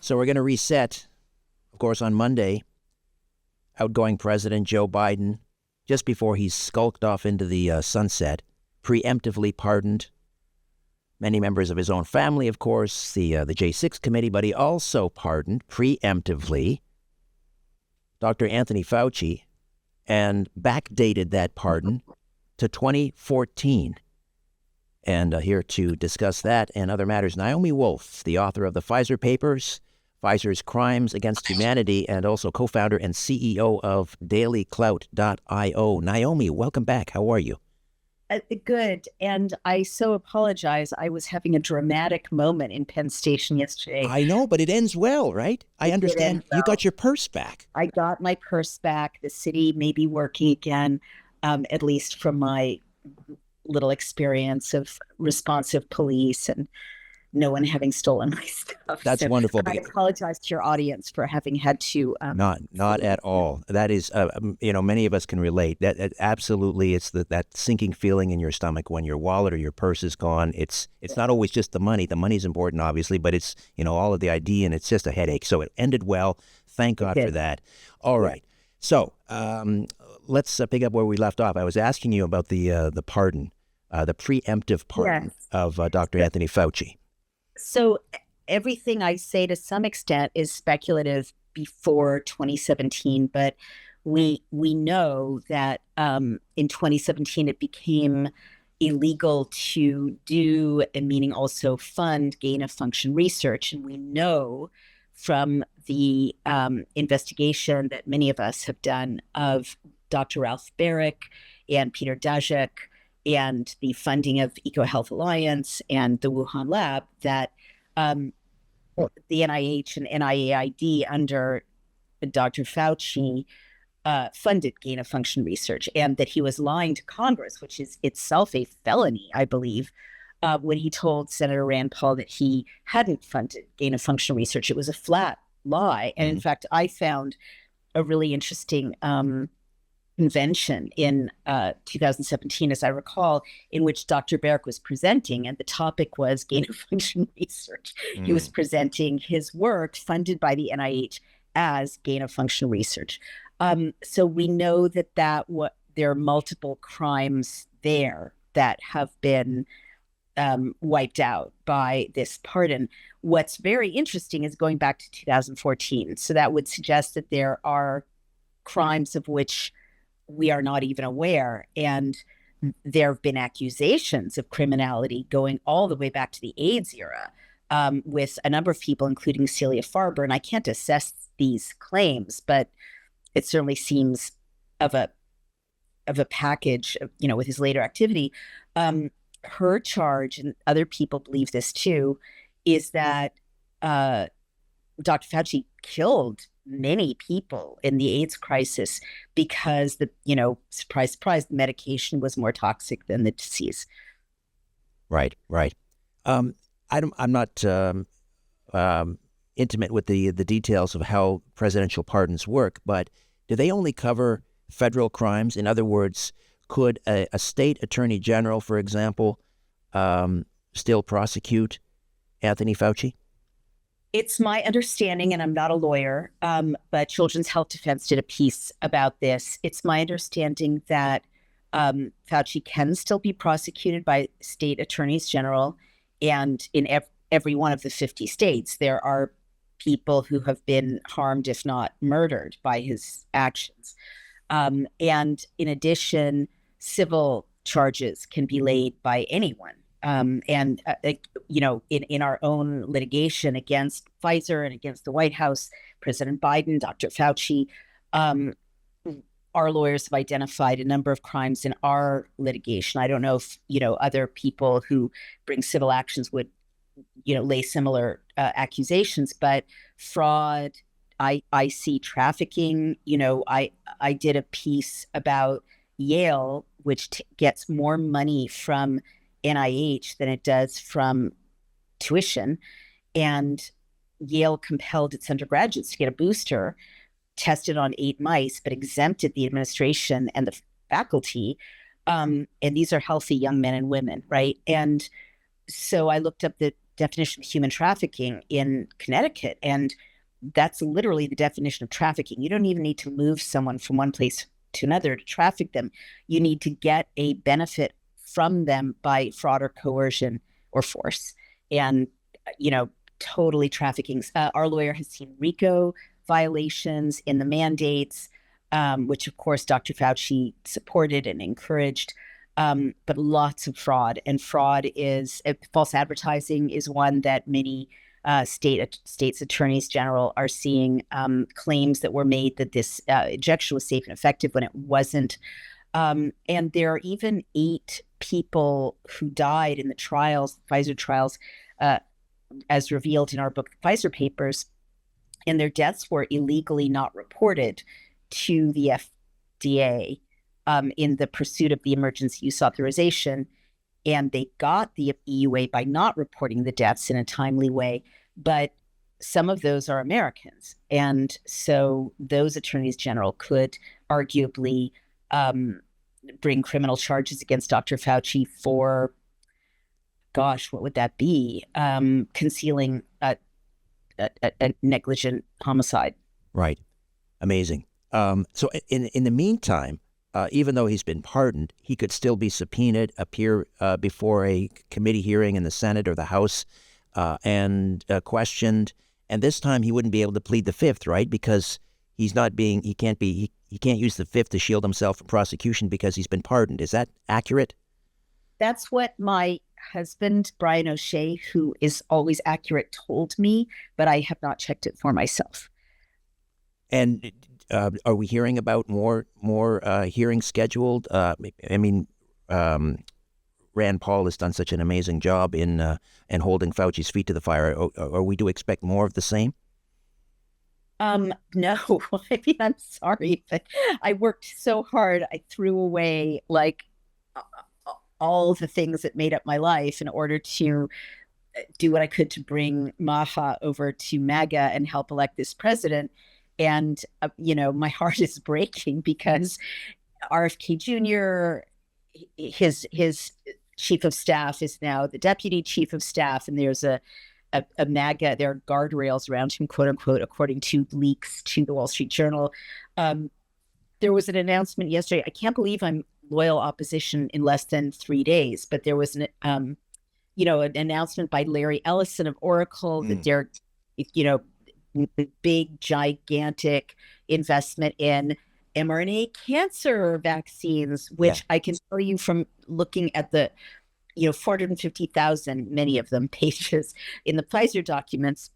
So we're going to reset, of course, on Monday. Outgoing President Joe Biden, just before he skulked off into the sunset, preemptively pardoned many members of his own family, of course, the J6 committee, but he also pardoned preemptively Dr. Anthony Fauci and backdated that pardon to 2014. And here to discuss that and other matters, Naomi Wolf, the author of the Pfizer Papers, Pfizer's Crimes Against Humanity, and also co-founder and CEO of dailyclout.io. Naomi, welcome back. How are you? Good. And I so apologize. I was having a dramatic moment in Penn Station yesterday. I know, but it ends well, right? I understand you got your purse back. I got my purse back. The city may be working again, at least from my little experience of responsive police and no one having stolen my stuff. That's wonderful. I apologize to your audience for having had to. Not at all. That is, many of us can relate. That absolutely, it's that sinking feeling in your stomach when your wallet or your purse is gone. It's not always just the money. The money's important, obviously, but it's all of the ID, and it's just a headache. So it ended well. Thank God for that. All right. So let's pick up where we left off. I was asking you about the pardon, the preemptive pardon of Dr. Anthony Fauci. So everything I say to some extent is speculative before 2017, but we know that in 2017 it became illegal to do, and meaning also fund, gain-of-function research. And we know from the investigation that many of us have done of Dr. Ralph Baric and Peter Daszak and the funding of EcoHealth Alliance and the Wuhan lab, that the NIH and NIAID under Dr. Fauci funded gain-of-function research, and that he was lying to Congress, which is itself a felony, I believe, when he told Senator Rand Paul that he hadn't funded gain-of-function research. It was a flat lie. And in fact, I found a really interesting convention in 2017, as I recall, in which Dr. Baric was presenting, and the topic was gain-of-function research. He was presenting his work funded by the NIH as gain-of-function research. So we know that there are multiple crimes there that have been wiped out by this pardon. What's very interesting is going back to 2014. So that would suggest that there are crimes of which we are not even aware. And there have been accusations of criminality going all the way back to the AIDS era with a number of people, including Celia Farber. And I can't assess these claims, but it certainly seems of a package, with his later activity. Her charge, and other people believe this too, is that Dr. Fauci killed many people in the AIDS crisis because surprise, surprise, the medication was more toxic than the disease. Right. I'm not intimate with the details of how presidential pardons work, but do they only cover federal crimes? In other words, could a state attorney general, for example, still prosecute Anthony Fauci? It's my understanding, and I'm not a lawyer, but Children's Health Defense did a piece about this. It's my understanding that Fauci can still be prosecuted by state attorneys general, and in every one of the 50 states, there are people who have been harmed, if not murdered, by his actions. And in addition, civil charges can be laid by anyone. In our own litigation against Pfizer and against the White House, President Biden, Dr. Fauci, our lawyers have identified a number of crimes in our litigation. I don't know if, other people who bring civil actions would, lay similar accusations, but fraud, I see trafficking. I did a piece about Yale, which gets more money from NIH than it does from tuition. And Yale compelled its undergraduates to get a booster, tested on 8 mice, but exempted the administration and the faculty. And these are healthy young men and women, right? And so I looked up the definition of human trafficking in Connecticut. And that's literally the definition of trafficking. You don't even need to move someone from one place to another to traffic them. You need to get a benefit from them by fraud or coercion or force. And, totally trafficking. Our lawyer has seen RICO violations in the mandates, which of course Dr. Fauci supported and encouraged, but lots of fraud. And fraud is false advertising is one that many states attorneys general are seeing, claims that were made that this injection was safe and effective when it wasn't. And there are even 8 people who died in the trials, Pfizer trials, as revealed in our book, the Pfizer Papers, and their deaths were illegally not reported to the FDA in the pursuit of the emergency use authorization. And they got the EUA by not reporting the deaths in a timely way. But some of those are Americans. And so those attorneys general could arguably bring criminal charges against Dr. Fauci for, gosh, what would that be? Concealing a negligent homicide. Right. Amazing. So in the meantime, even though he's been pardoned, he could still be subpoenaed, appear before a committee hearing in the Senate or the House, and questioned. And this time he wouldn't be able to plead the Fifth, right? Because he can't use the Fifth to shield himself from prosecution because he's been pardoned. Is that accurate? That's what my husband, Brian O'Shea, who is always accurate, told me, but I have not checked it for myself. And are we hearing about more hearings scheduled? Rand Paul has done such an amazing job in holding Fauci's feet to the fire. Are we to expect more of the same? No, I'm sorry, but I worked so hard. I threw away all the things that made up my life in order to do what I could to bring Maha over to MAGA and help elect this president. And, my heart is breaking because RFK Jr., his chief of staff is now the deputy chief of staff. And there's a MAGA, there are guardrails around him, quote unquote, according to leaks to the Wall Street Journal. There was an announcement yesterday. I can't believe I'm loyal opposition in less than 3 days, but there was an announcement by Larry Ellison of Oracle that they're, big, gigantic investment in mRNA cancer vaccines, which I can tell you from looking at the 450,000, many of them, pages in the Pfizer documents,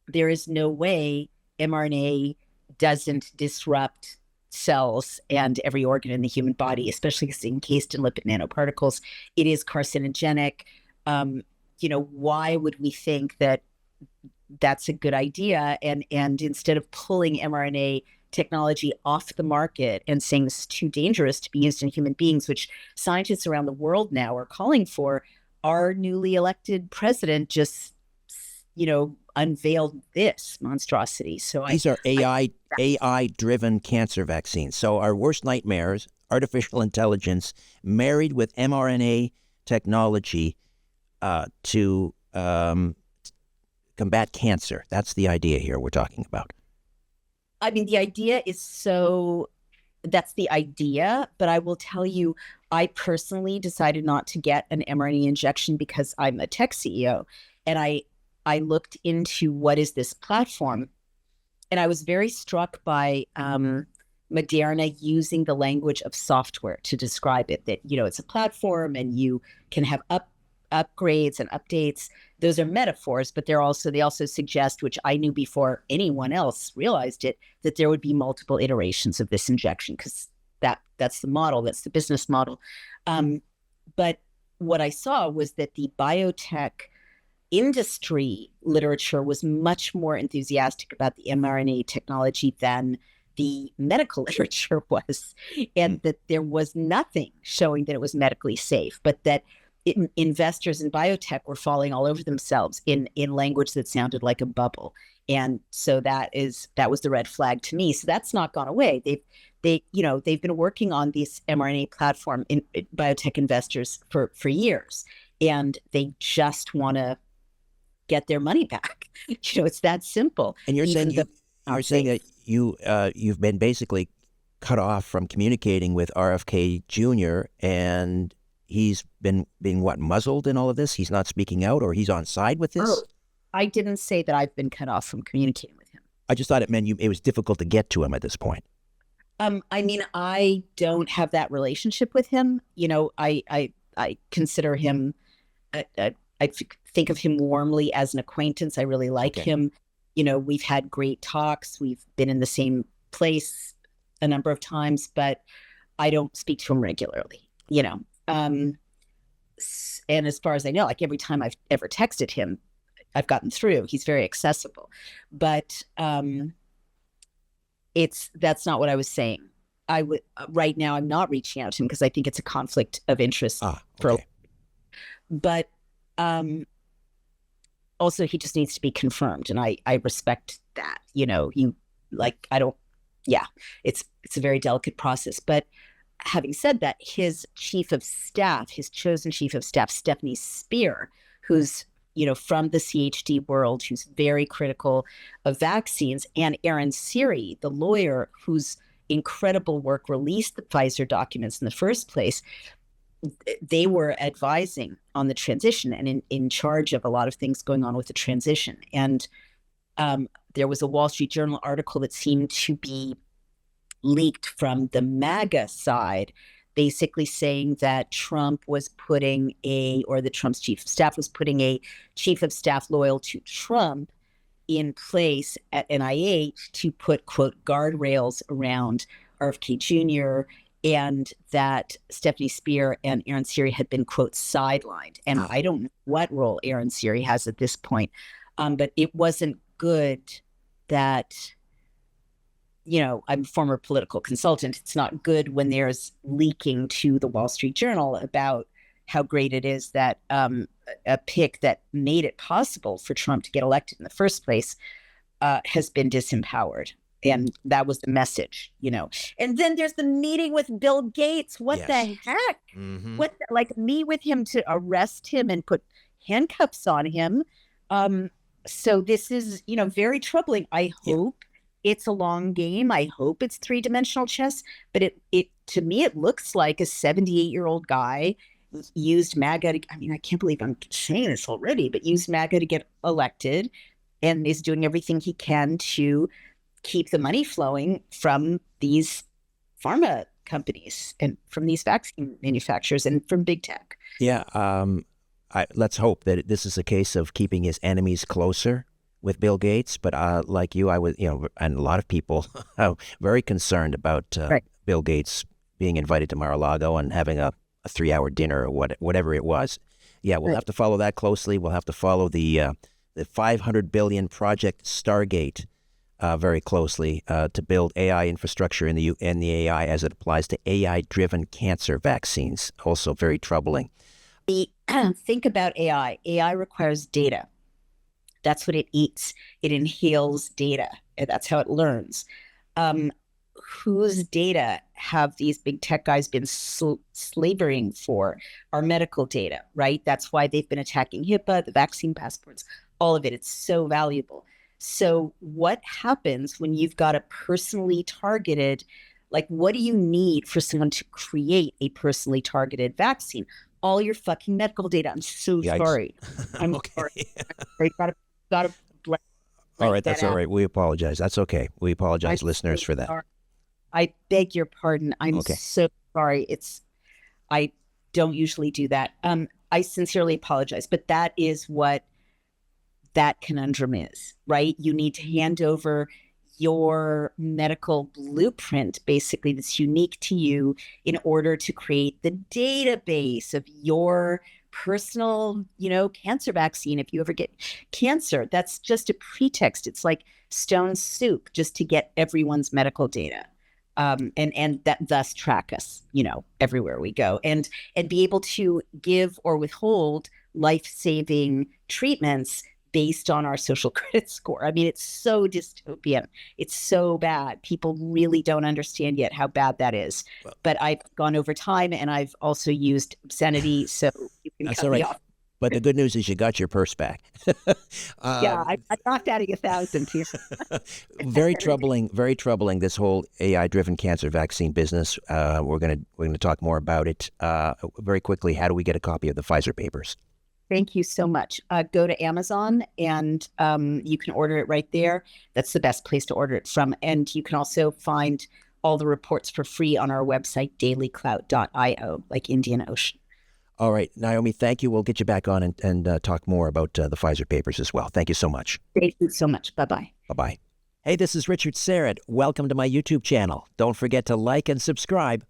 there is no way mRNA doesn't disrupt cells and every organ in the human body, especially because it's encased in lipid nanoparticles. It is carcinogenic. Why would we think that that's a good idea? And instead of pulling mRNA technology off the market and saying this is too dangerous to be used in human beings, which scientists around the world now are calling for, our newly elected president just, unveiled this monstrosity. So these are AI-driven cancer vaccines. So our worst nightmares, artificial intelligence married with mRNA technology to combat cancer. That's the idea here we're talking about. I mean, the idea is that's the idea, but I will tell you, I personally decided not to get an mRNA injection because I'm a tech CEO. And I looked into what is this platform. And I was very struck by Moderna using the language of software to describe it, that, it's a platform and you can have upgrades and updates. Those are metaphors, but they also suggest, which I knew before anyone else realized it, that there would be multiple iterations of this injection, because that's the model, that's the business model. But what I saw was that the biotech industry literature was much more enthusiastic about the mRNA technology than the medical literature was, and that there was nothing showing that it was medically safe, but that investors in biotech were falling all over themselves in language that sounded like a bubble. And so that was the red flag to me. So that's not gone away. They've been working on this mRNA platform in biotech investors for years, and they just want to get their money back. It's that simple. And you're saying that you've been basically cut off from communicating with RFK Jr. and he's been being muzzled in all of this? He's not speaking out, or he's on side with this? Oh, I didn't say that I've been cut off from communicating with him. I just thought it meant it was difficult to get to him at this point. I mean, I don't have that relationship with him. I consider him, I think of him warmly as an acquaintance. I really like him. We've had great talks. We've been in the same place a number of times, but I don't speak to him regularly, and as far as I know, like every time I've ever texted him, I've gotten through. He's very accessible, but that's not what I was saying. I would right now I'm not reaching out to him because I think it's a conflict of interest. But also he just needs to be confirmed, and I respect that. It's a very delicate process. But having said that, his chosen chief of staff, Stephanie Spear, who's from the CHD world, who's very critical of vaccines, and Aaron Siri, the lawyer whose incredible work released the Pfizer documents in the first place, they were advising on the transition and in charge of a lot of things going on with the transition. And there was a Wall Street Journal article that seemed to be leaked from the MAGA side, basically saying that Trump's chief of staff was putting a chief of staff loyal to Trump in place at NIH to put, quote, guardrails around RFK Jr., and that Stephanie Spear and Aaron Siri had been, quote, sidelined. And I don't know what role Aaron Siri has at this point, but it wasn't good that, I'm a former political consultant. It's not good when there's leaking to the Wall Street Journal about how great it is that a pick that made it possible for Trump to get elected in the first place has been disempowered. And that was the message, And then there's the meeting with Bill Gates. What the heck? Mm-hmm. Meet with him to arrest him and put handcuffs on him. So this is, very troubling. I hope it's a long game. I hope it's three-dimensional chess. But it to me, it looks like a 78-year-old guy used MAGA. I can't believe I'm saying this already, but used MAGA to get elected and is doing everything he can to keep the money flowing from these pharma companies and from these vaccine manufacturers and from big tech. Yeah. Let's hope that this is a case of keeping his enemies closer with Bill Gates. But like you, I was, and a lot of people are very concerned about Bill Gates being invited to Mar-a-Lago and having a 3-hour dinner or whatever it was. Yeah, we'll have to follow that closely. We'll have to follow the $500 billion Project Stargate very closely to build AI infrastructure in the AI as it applies to AI-driven cancer vaccines. Also very troubling. Think about AI. AI requires data. That's what it eats. It inhales data. And that's how it learns. Whose data have these big tech guys been slavering for? Our medical data, right? That's why they've been attacking HIPAA, the vaccine passports, all of it. It's so valuable. So what happens when you've got a personally targeted, what do you need for someone to create a personally targeted vaccine? All your fucking medical data. I'm so sorry. I'm sorry. Gotta all right, that's all right. We apologize. That's okay. We apologize, listeners, for that. I beg your pardon. I'm so sorry. I don't usually do that. I sincerely apologize, but that is what that conundrum is, right? You need to hand over your medical blueprint, basically, that's unique to you in order to create the database of your personal, cancer vaccine. If you ever get cancer, that's just a pretext. It's like stone soup just to get everyone's medical data. And that thus track us, everywhere we go, and be able to give or withhold life-saving treatments based on our social credit score. It's so dystopian. It's so bad. People really don't understand yet how bad that is. But I've gone over time, and I've also used obscenity, so you can cut me off. But the good news is you got your purse back. Yeah, I knocked out of 1,000 here. Very troubling, this whole AI-driven cancer vaccine business. We're gonna talk more about it very quickly. How do we get a copy of the Pfizer papers? Thank you so much. Go to Amazon and you can order it right there. That's the best place to order it from. And you can also find all the reports for free on our website, dailyclout.io, like Indian Ocean. All right, Naomi, thank you. We'll get you back on and talk more about the Pfizer papers as well. Thank you so much. Thank you so much. Bye-bye. Bye-bye. Hey, this is Richard Syrett. Welcome to my YouTube channel. Don't forget to like and subscribe.